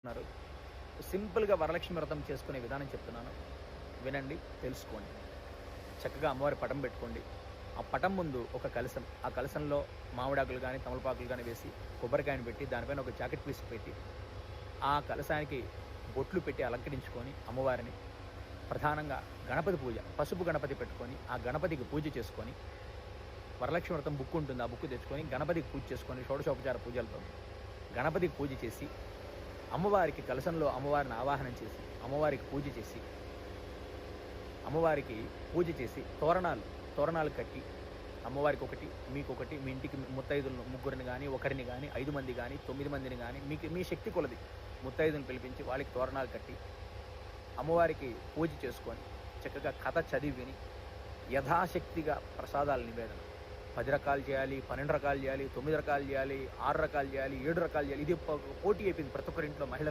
ఉన్నారు. సింపుల్‌గా వరలక్ష్మి వ్రతం చేసుకునే విధానం చెప్తున్నాను. వినండి, తెలుసుకోండి. చక్కగా అమ్మవారి పటం పెట్టుకోండి. ఆ పటం ముందు ఒక కలశం. ఆ కలశంలో మామిడాకులు గానీ, తమలపాకులు గానీ వేసి, కొబ్బరికాయను పెట్టి, దానిపైన ఒక జాకెట్ పీస్ పెట్టి, ఆ కలశానికి బొట్లు పెట్టి అలంకరించుకొని అమ్మవారిని ప్రధానంగా గణపతి పూజ, పసుపు గణపతి పెట్టుకొని, ఆ గణపతికి పూజ చేసుకొని, వరలక్ష్మి వ్రతం బుక్ ఉంటుంది. ఆ బుక్ తెచ్చుకొని గణపతికి పూజ చేసుకొని, షోడశోపచార పూజలతో గణపతికి పూజ చేసి, అమ్మవారికి కలశంలో అమ్మవారిని ఆవాహనం చేసి, అమ్మవారికి పూజ చేసి తోరణాలు కట్టి, అమ్మవారికి ఒకటి, మీకొకటి, మీ ఇంటికి ముత్తైదులను ముగ్గురిని గానీ, ఒకరిని గానీ, 5 మంది గానీ, 9 మందిని గానీ, మీ శక్తి కొలది ముత్తైదులను పిలిపించి వాళ్ళకి తోరణాలు కట్టి, అమ్మవారికి పూజ చేసుకొని, చక్కగా కథ చదివి విని, యథాశక్తిగా ప్రసాదాల నివేదన 10 రకాలు చేయాలి, 12 రకాలు చేయాలి, 9 రకాలు చేయాలి, 6 రకాలు చేయాలి, 7 రకాలు చేయాలి. ఇది పోటీ అయిపోయింది ప్రతి ఒక్కరింట్లో మహిళలు.